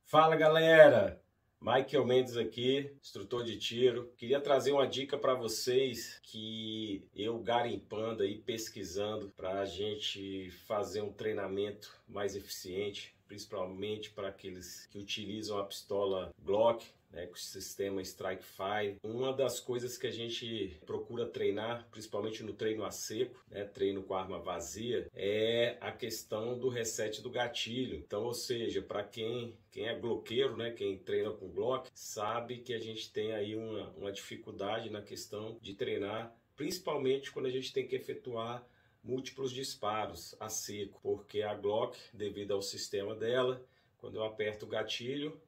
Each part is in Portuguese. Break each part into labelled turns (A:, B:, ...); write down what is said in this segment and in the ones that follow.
A: Fala galera, Michael Mendes aqui, instrutor de tiro. Queria trazer uma dica para vocês que eu garimpando aí, pesquisando para a gente fazer um treinamento mais eficiente, principalmente para aqueles que utilizam a pistola Glock, com o sistema Strike Fire. Uma das coisas que a gente procura treinar, principalmente no treino a seco, treino com arma vazia, é a questão do reset do gatilho. Então, ou seja, para quem é gloqueiro, quem treina com Glock, sabe que a gente tem aí uma dificuldade na questão de treinar, principalmente quando a gente tem que efetuar múltiplos disparos a seco, porque a Glock, devido ao sistema dela, quando eu aperto o gatilho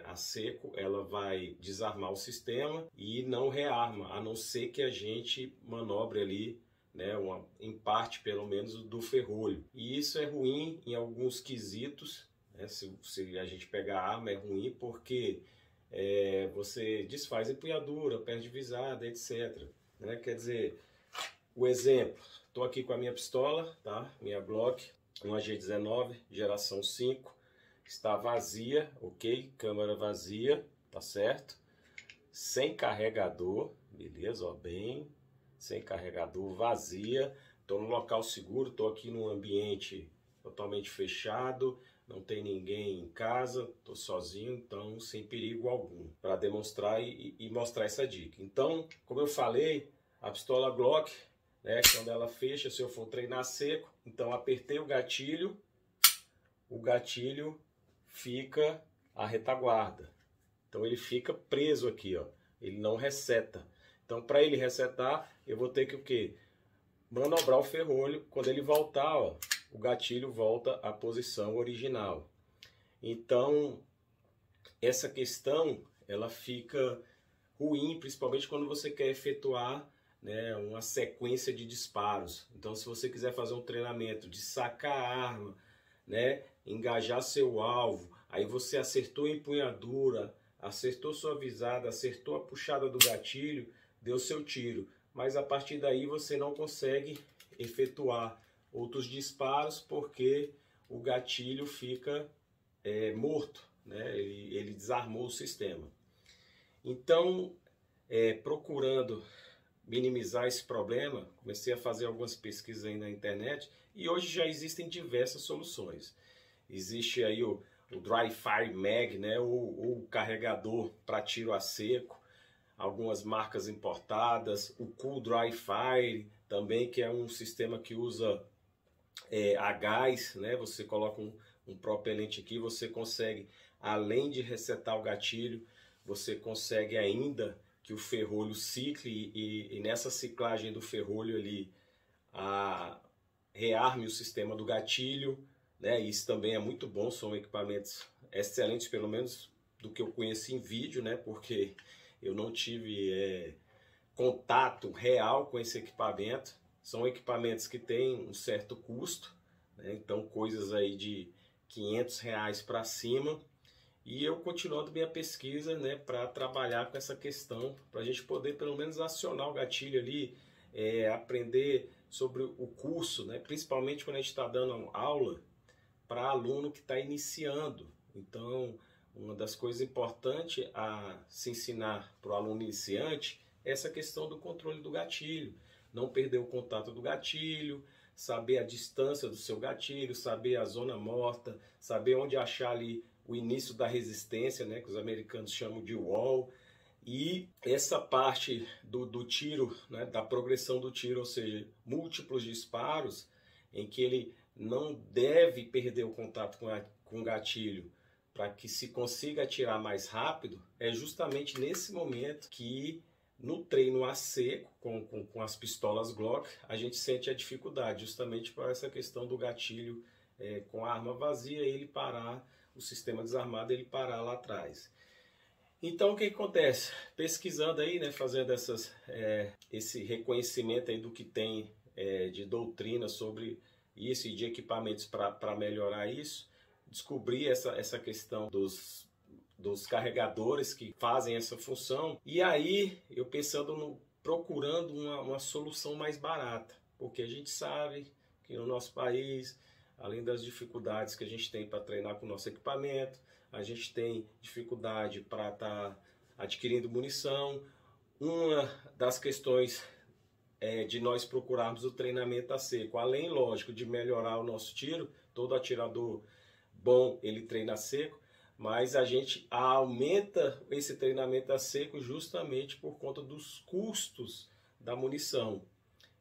A: a seco, ela vai desarmar o sistema e não rearma, a não ser que a gente manobre ali, em parte pelo menos, do ferrolho. E isso é ruim em alguns quesitos, se a gente pegar a arma é ruim porque você desfaz a empunhadura, perde visada, etc. Quer dizer, o exemplo, estou aqui com a minha pistola, tá? Minha Glock, uma G19, geração 5, está vazia, ok? Câmera vazia, tá certo? Sem carregador, beleza? Ó, bem, sem carregador, vazia. Estou no local seguro, estou aqui num ambiente totalmente fechado, não tem ninguém em casa, estou sozinho, então sem perigo algum, para demonstrar e mostrar essa dica. Então, como eu falei, a pistola Glock, quando ela fecha, se eu for treinar seco, então apertei o gatilho fica a retaguarda. Então ele fica preso aqui, ó. Ele não reseta. Então para ele resetar, eu vou ter que o quê? Manobrar o ferrolho. Quando ele voltar, ó, o gatilho volta à posição original. Então essa questão ela fica ruim, principalmente quando você quer efetuar uma sequência de disparos. Então se você quiser fazer um treinamento de sacar a arma, engajar seu alvo, aí você acertou a empunhadura, acertou sua visada, acertou a puxada do gatilho, deu seu tiro, mas a partir daí você não consegue efetuar outros disparos porque o gatilho fica morto, ele desarmou o sistema. Então, procurando minimizar esse problema, comecei a fazer algumas pesquisas aí na internet e hoje já existem diversas soluções. Existe aí o Dry Fire Mag, o carregador para tiro a seco, algumas marcas importadas, o Cool Dry Fire também, que é um sistema que usa a gás, você coloca um propelente aqui, você consegue, além de resetar o gatilho, você consegue ainda que o ferrolho cicle e nessa ciclagem do ferrolho ali rearme o sistema do gatilho, Isso também é muito bom, são equipamentos excelentes, pelo menos do que eu conheci em vídeo, porque eu não tive contato real com esse equipamento. São equipamentos que têm um certo custo, então coisas aí de R$500 para cima. E eu continuando minha pesquisa, para trabalhar com essa questão, para a gente poder pelo menos acionar o gatilho ali, aprender sobre o curso, principalmente quando a gente está dando aula para aluno que está iniciando. Então, uma das coisas importantes a se ensinar para o aluno iniciante é essa questão do controle do gatilho. Não perder o contato do gatilho, saber a distância do seu gatilho, saber a zona morta, saber onde achar ali o início da resistência, que os americanos chamam de wall, e essa parte do tiro, da progressão do tiro, ou seja, múltiplos disparos, em que ele não deve perder o contato com o gatilho para que se consiga atirar mais rápido, é justamente nesse momento que no treino a seco, com as pistolas Glock, a gente sente a dificuldade, justamente por essa questão do gatilho com a arma vazia, ele parar, o sistema desarmado, ele parar lá atrás. Então o que acontece? Pesquisando aí, fazendo esse reconhecimento aí do que tem de doutrina sobre isso e de equipamentos para melhorar isso, descobri essa questão dos carregadores que fazem essa função, e aí eu procurando uma solução mais barata, porque a gente sabe que no nosso país além das dificuldades que a gente tem para treinar com o nosso equipamento, a gente tem dificuldade para estar adquirindo munição. Uma das questões de nós procurarmos o treinamento a seco, além, lógico, de melhorar o nosso tiro, todo atirador bom, ele treina a seco, mas a gente aumenta esse treinamento a seco justamente por conta dos custos da munição.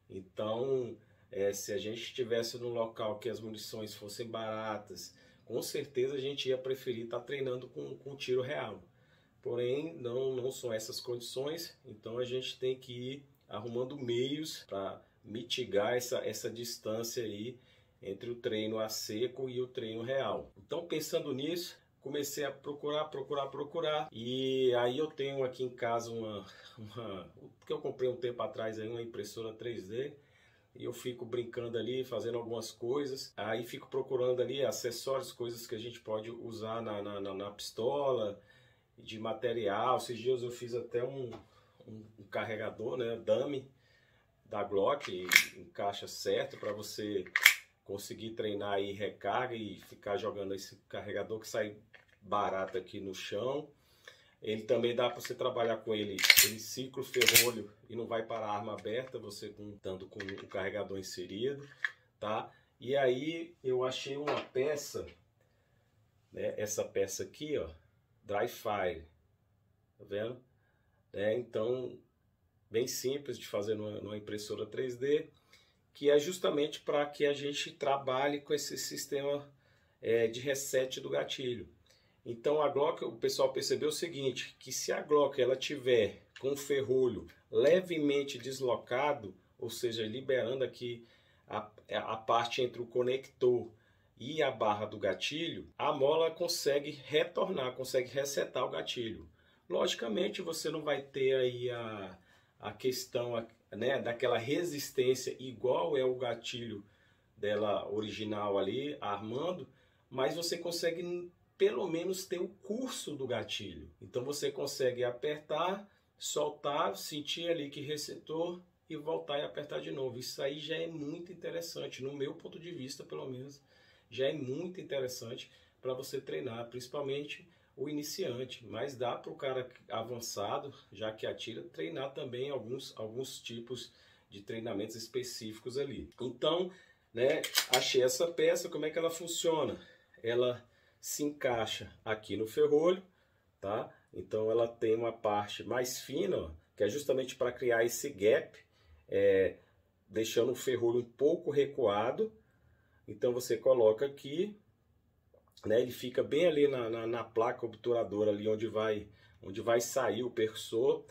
A: Então, se a gente estivesse num local que as munições fossem baratas, com certeza a gente ia preferir estar treinando com tiro real. Porém, não são essas condições, então a gente tem que ir arrumando meios para mitigar essa distância aí entre o treino a seco e o treino real. Então, pensando nisso, comecei a procurar, e aí eu tenho aqui em casa que eu comprei um tempo atrás aí, uma impressora 3D, e eu fico brincando ali, fazendo algumas coisas, aí fico procurando ali acessórios, coisas que a gente pode usar na pistola, de material. Esses dias eu fiz até um carregador, né, dummy da Glock, encaixa certo para você conseguir treinar aí recarga e ficar jogando esse carregador que sai barato aqui no chão. Ele também dá para você trabalhar com ele ciclo ferrolho e não vai para a arma aberta, você estando com o carregador inserido, tá? E aí eu achei uma peça, né, essa peça aqui, ó, Dry Fire, tá vendo? Então, bem simples de fazer numa impressora 3D, que é justamente para que a gente trabalhe com esse sistema de reset do gatilho. Então a Glock, o pessoal percebeu o seguinte, que se a Glock ela tiver com o ferrolho levemente deslocado, ou seja, liberando aqui a parte entre o conector e a barra do gatilho, a mola consegue retornar, consegue resetar o gatilho. Logicamente você não vai ter aí a questão, né, daquela resistência igual é o gatilho dela original ali, armando, mas você consegue pelo menos ter o curso do gatilho. Então você consegue apertar, soltar, sentir ali que resetou e voltar e apertar de novo. Isso aí já é muito interessante, no meu ponto de vista pelo menos, já é muito interessante para você treinar, principalmente o iniciante, mas dá para o cara avançado, já que atira, treinar também alguns tipos de treinamentos específicos ali. Então, né, achei essa peça. Como é que ela funciona? Ela se encaixa aqui no ferrolho, tá? Então ela tem uma parte mais fina, ó, que é justamente para criar esse gap, deixando o ferrolho um pouco recuado. Então você coloca aqui, né, ele fica bem ali na placa obturadora, ali onde vai sair o percussor.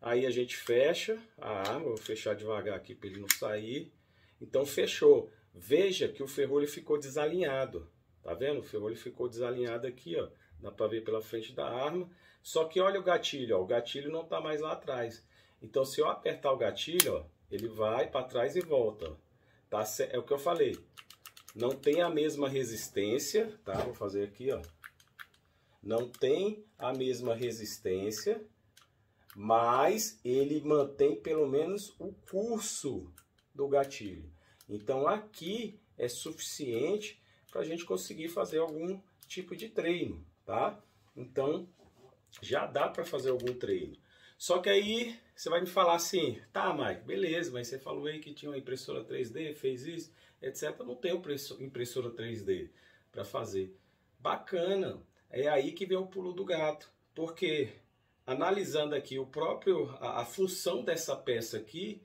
A: Aí a gente fecha a arma, vou fechar devagar aqui para ele não sair. Então fechou. Veja que o ferrolho ficou desalinhado, tá vendo? O ferrolho ficou desalinhado aqui, ó. Dá para ver pela frente da arma. Só que olha o gatilho, ó, o gatilho não está mais lá atrás. Então se eu apertar o gatilho, ó, ele vai para trás e volta, ó. Tá? É o que eu falei. Não tem a mesma resistência, tá? Vou fazer aqui, ó. Não tem a mesma resistência, mas ele mantém pelo menos o curso do gatilho. Então aqui é suficiente para a gente conseguir fazer algum tipo de treino, tá? Então já dá para fazer algum treino. Só que aí você vai me falar assim, tá, Mike, beleza, mas você falou aí que tinha uma impressora 3D, fez isso, etc. Eu não tenho impressora 3D para fazer. Bacana, é aí que vem o pulo do gato, porque analisando aqui a função dessa peça aqui,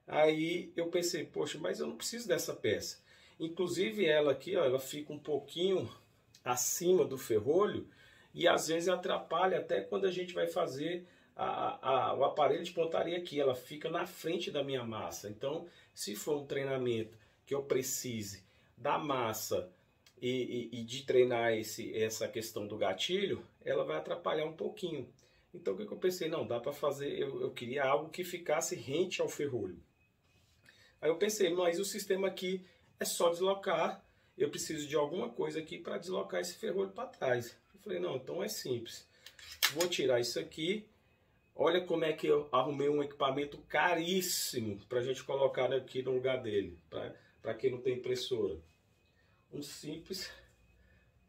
A: aí eu pensei, poxa, mas eu não preciso dessa peça. Inclusive ela aqui, ó, ela fica um pouquinho acima do ferrolho e às vezes atrapalha até quando a gente vai fazer o aparelho de pontaria aqui. Ela fica na frente da minha massa. Então, se for um treinamento que eu precise da massa e de treinar essa questão do gatilho, ela vai atrapalhar um pouquinho. Então o que eu pensei? Não, dá para fazer, eu queria algo que ficasse rente ao ferrolho. Aí eu pensei, mas o sistema aqui é só deslocar, eu preciso de alguma coisa aqui para deslocar esse ferrolho para trás. Eu falei, não, então é simples. Vou tirar isso aqui. Olha como é que eu arrumei um equipamento caríssimo para a gente colocar aqui no lugar dele, para quem não tem impressora. um simples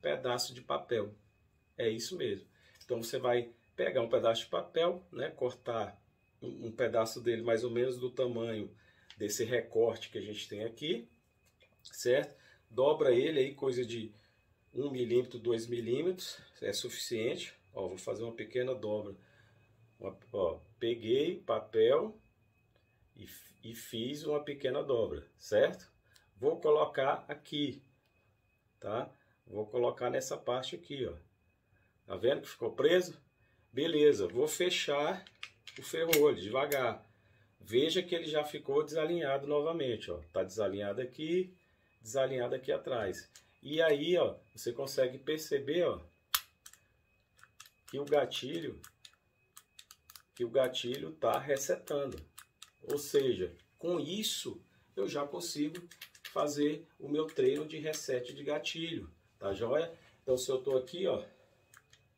A: pedaço de papel. É isso mesmo. Então você vai pegar um pedaço de papel, né, cortar um pedaço dele mais ou menos do tamanho desse recorte que a gente tem aqui, certo? Dobra ele aí, coisa de 1 milímetro, 2 milímetros, é suficiente. Ó, vou fazer uma pequena dobra. Ó, peguei o papel e fiz uma pequena dobra, certo? Vou colocar aqui, tá? Vou colocar nessa parte aqui, ó. Tá vendo que ficou preso? Beleza, vou fechar o ferrolho devagar. Veja que ele já ficou desalinhado novamente, ó. Tá desalinhado aqui atrás. E aí, ó, você consegue perceber, ó, que o gatilho tá resetando. Ou seja, com isso eu já consigo fazer o meu treino de reset de gatilho, tá joia? Então se eu tô aqui, ó,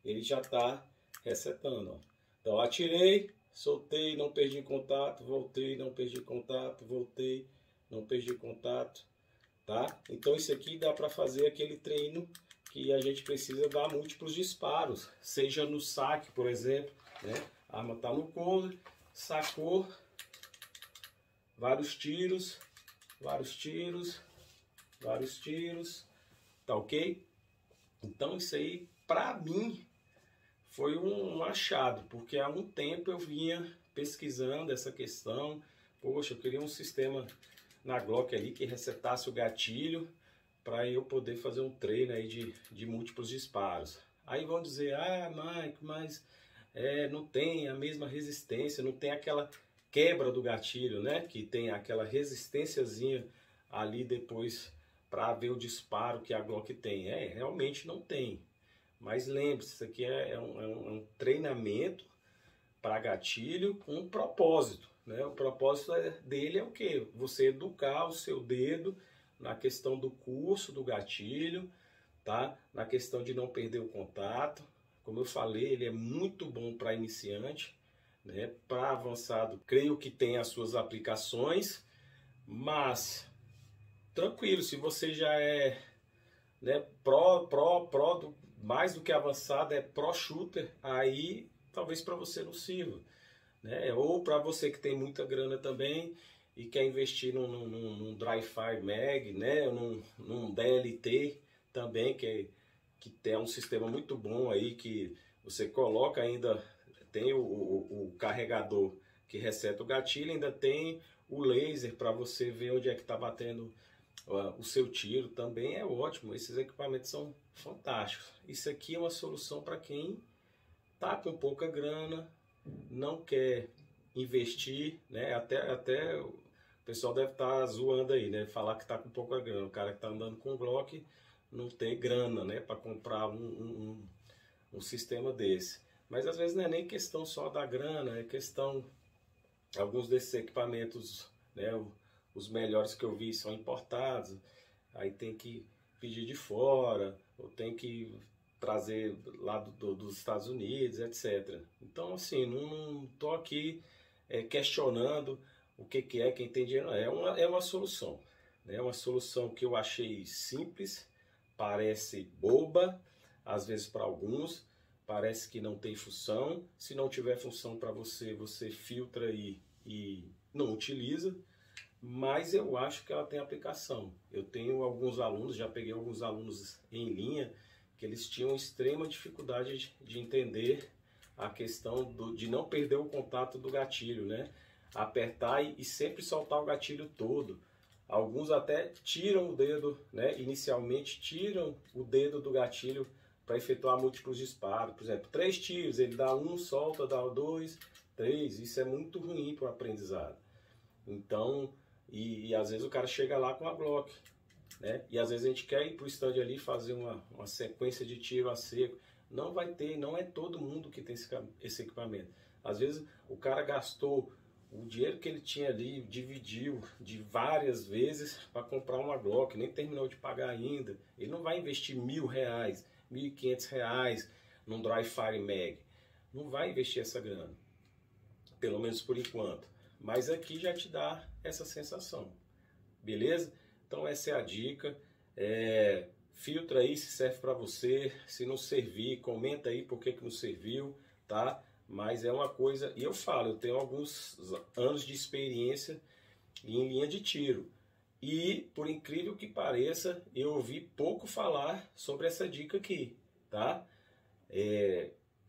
A: ele já tá resetando, ó. Então atirei, soltei, não perdi contato, voltei, não perdi contato, voltei, não perdi contato, tá? Então isso aqui dá para fazer aquele treino que a gente precisa dar múltiplos disparos, seja no saque, por exemplo, né? A arma tá no couro, sacou, vários tiros, tá ok? Então isso aí, pra mim, foi um achado, porque há um tempo eu vinha pesquisando essa questão. Poxa, eu queria um sistema na Glock ali que resetasse o gatilho para eu poder fazer um treino aí de múltiplos disparos. Aí vão dizer, ah, Mike, mas não tem a mesma resistência, não tem aquela quebra do gatilho, né? Que tem aquela resistênciazinha ali depois para ver o disparo que a Glock tem. Realmente não tem. Mas lembre-se, isso aqui é um treinamento para gatilho com um propósito, né? O propósito dele é o quê? Você educar o seu dedo na questão do curso do gatilho, tá? Na questão de não perder o contato. Como eu falei, ele é muito bom para iniciante, né? Para avançado, creio que tem as suas aplicações, mas tranquilo, se você já é, né, mais do que avançado, é pro shooter, aí talvez para você não sirva, né? Ou para você que tem muita grana também e quer investir num dry fire mag, né? Num DLT também, que é um sistema muito bom aí, que você coloca ainda, tem o carregador que reseta o gatilho, ainda tem o laser para você ver onde é que está batendo o seu tiro, também é ótimo. Esses equipamentos são fantásticos. Isso aqui é uma solução para quem tá com pouca grana, não quer investir, né? Até o pessoal deve estar zoando aí, né? Falar que tá com pouca grana. O cara que tá andando com Glock não tem grana, né? Para comprar um sistema desse. Mas às vezes não é nem questão só da grana, é questão, alguns desses equipamentos, né? Os melhores que eu vi são importados, aí tem que pedir de fora, ou tem que trazer lá dos Estados Unidos, etc. Então, assim, não estou aqui questionando o que é, quem tem dinheiro. É uma solução. É uma solução que eu achei simples, parece boba, às vezes para alguns, parece que não tem função. Se não tiver função para você, você filtra aí e não utiliza. Mas eu acho que ela tem aplicação. Eu tenho alguns alunos, já peguei alguns alunos em linha, que eles tinham extrema dificuldade de entender a questão de não perder o contato do gatilho, né? Apertar e sempre soltar o gatilho todo. Alguns até tiram o dedo, né? Inicialmente tiram o dedo do gatilho para efetuar múltiplos disparos. Por exemplo, 3 tiros, ele dá 1, solta, dá 2, 3. Isso é muito ruim para o aprendizado. Então, e às vezes o cara chega lá com a Glock, né? E às vezes a gente quer ir para o stand ali fazer uma sequência de tiro a seco. Não vai ter, não é todo mundo que tem esse equipamento. Às vezes o cara gastou o dinheiro que ele tinha ali, dividiu de várias vezes para comprar uma Glock, nem terminou de pagar ainda. Ele não vai investir R$1.000, R$1.500 num dry fire mag. Não vai investir essa grana, pelo menos por enquanto. Mas aqui já te dá essa sensação, beleza? Então essa é a dica. Filtra aí se serve para você, se não servir, comenta aí por que não serviu, tá? Mas é uma coisa, e eu falo, eu tenho alguns anos de experiência em linha de tiro. E, por incrível que pareça, eu ouvi pouco falar sobre essa dica aqui, tá?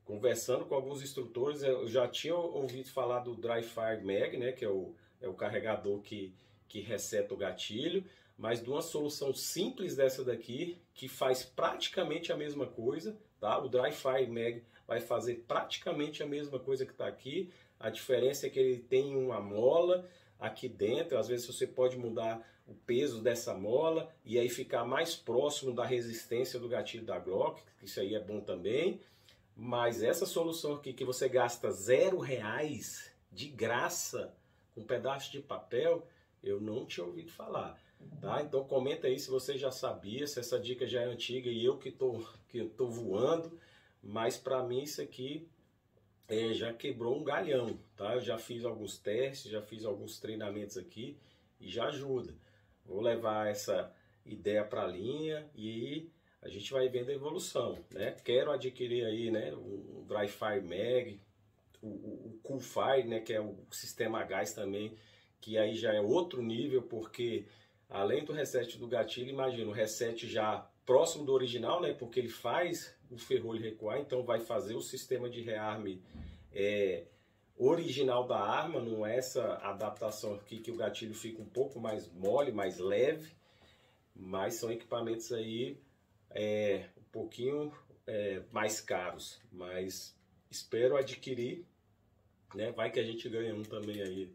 A: Conversando com alguns instrutores, eu já tinha ouvido falar do Dry Fire Mag, né? Que é o carregador que reseta o gatilho, mas de uma solução simples dessa daqui, que faz praticamente a mesma coisa, tá? O Dry Fire Mag vai fazer praticamente a mesma coisa que está aqui. A diferença é que ele tem uma mola aqui dentro, às vezes você pode mudar o peso dessa mola e aí ficar mais próximo da resistência do gatilho da Glock, isso aí é bom também. Mas essa solução aqui que você gasta R$0 de graça com um pedaço de papel, eu não tinha ouvido falar, tá? Então comenta aí se você já sabia, se essa dica já é antiga e eu que tô voando, mas para mim isso aqui já quebrou um galhão, tá? Eu já fiz alguns testes, já fiz alguns treinamentos aqui e já ajuda. Vou levar essa ideia para a linha e a gente vai vendo a evolução, né? Quero adquirir aí, né, o Dry Fire Mag, o Cool Fire, né, que é o sistema a gás também, que aí já é outro nível, porque além do reset do gatilho, imagina o reset já próximo do original, né, porque ele faz o ferrolho recuar, então vai fazer o sistema de rearme original da arma, não é essa adaptação aqui que o gatilho fica um pouco mais mole, mais leve, mas são equipamentos aí um pouquinho mais caros, mas espero adquirir, né? Vai que a gente ganha um também aí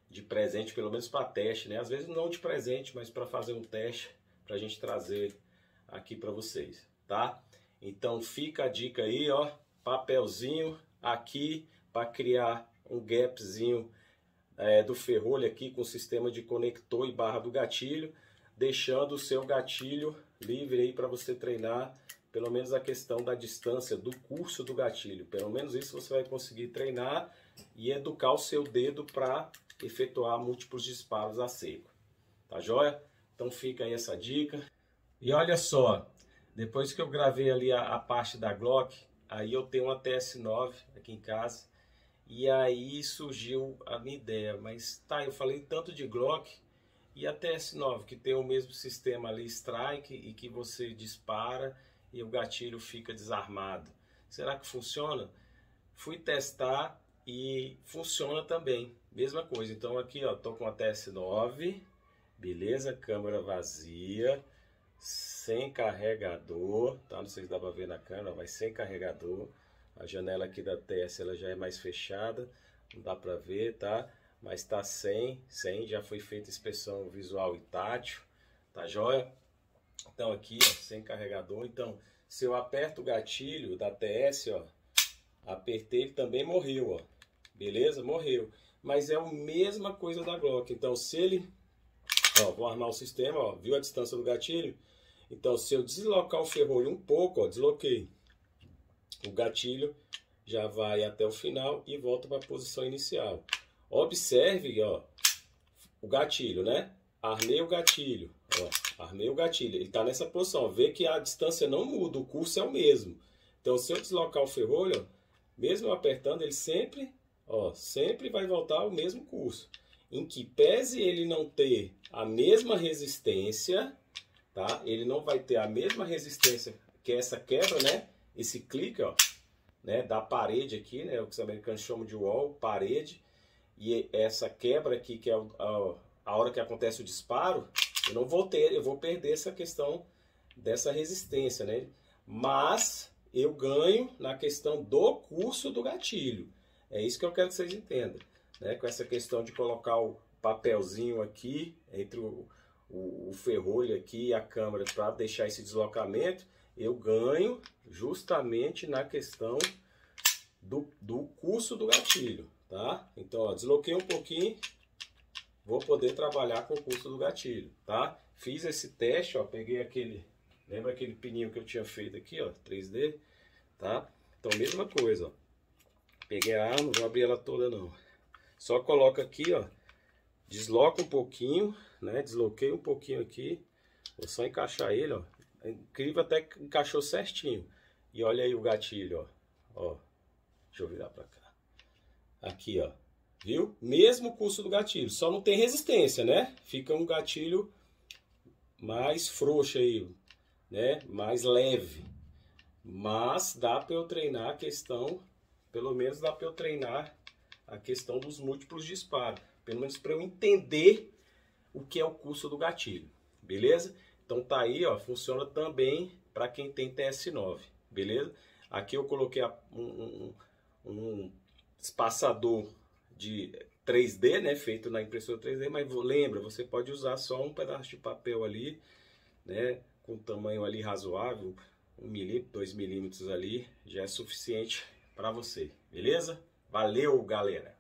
A: de presente, pelo menos para teste, né? Às vezes não de presente, mas para fazer um teste para a gente trazer aqui para vocês, tá? Então fica a dica aí, ó, papelzinho aqui para criar um gapzinho do ferrolho aqui com o sistema de conector e barra do gatilho, deixando o seu gatilho livre aí para você treinar, pelo menos a questão da distância do curso do gatilho. Pelo menos isso você vai conseguir treinar e educar o seu dedo para efetuar múltiplos disparos a seco. Tá joia? Então fica aí essa dica. E olha só, depois que eu gravei ali a parte da Glock, aí eu tenho uma TS9 aqui em casa, e aí surgiu a minha ideia, mas tá, eu falei tanto de Glock, e a TS9, que tem o mesmo sistema ali, strike, e que você dispara e o gatilho fica desarmado. Será que funciona? Fui testar e funciona também. Mesma coisa. Então aqui, ó, tô com a TS9, beleza? Câmera vazia, sem carregador, tá? Não sei se dá pra ver na câmera, mas sem carregador. A janela aqui da TS ela já é mais fechada, não dá pra ver, tá? Mas tá sem, já foi feita inspeção visual e tátil, tá joia? Então aqui, ó, sem carregador. Então, se eu aperto o gatilho da TS, ó, apertei, ele também morreu, ó. Beleza? Morreu. Mas é a mesma coisa da Glock. Então, se ele, ó, vou armar o sistema, ó, viu a distância do gatilho? Então, se eu deslocar o ferrolho um pouco, ó, desloquei, o gatilho já vai até o final e volta para a posição inicial. Observe, ó, o gatilho, né? Armei o gatilho, ó, armei o gatilho. Ele está nessa posição, ó, vê que a distância não muda, o curso é o mesmo. Então, se eu deslocar o ferrolho, ó, mesmo eu apertando, ele sempre, ó, sempre vai voltar ao mesmo curso. Em que pese ele não ter a mesma resistência, tá? Ele não vai ter a mesma resistência que essa quebra, né? Esse clique, ó, né, da parede aqui, né, o que os americanos chamam de wall, parede, e essa quebra aqui, que é a hora que acontece o disparo, eu não vou ter, eu vou perder essa questão dessa resistência, né? Mas eu ganho na questão do curso do gatilho. É isso que eu quero que vocês entendam, né? Com essa questão de colocar o papelzinho aqui entre o ferrolho aqui e a câmera para deixar esse deslocamento, eu ganho justamente na questão do curso do gatilho, tá? Então, ó, desloquei um pouquinho, vou poder trabalhar com o curso do gatilho, tá? Fiz esse teste, ó, peguei aquele, lembra aquele pininho que eu tinha feito aqui, ó, 3D, tá? Então, mesma coisa, ó. Peguei a arma, não vou abrir ela toda não. Só coloca aqui, ó, desloca um pouquinho, né? Desloquei um pouquinho aqui, Vou só encaixar ele, ó. É incrível, até que encaixou certinho. E olha aí o gatilho, ó. Ó, deixa eu virar pra cá. Aqui, ó. Viu? Mesmo curso do gatilho, só não tem resistência, né? Fica um gatilho mais frouxo aí, né? Mais leve. Mas dá para eu treinar a questão, pelo menos dá para eu treinar a questão dos múltiplos disparos. Pelo menos para eu entender o que é o curso do gatilho, beleza? Então tá aí, ó, funciona também para quem tem TS9, beleza? Aqui eu coloquei um espaçador de 3D, né, feito na impressora 3D, mas lembra, você pode usar só um pedaço de papel ali, né, com tamanho ali razoável, 1 milímetro, 2 milímetros ali, já é suficiente para você, beleza? Valeu, galera!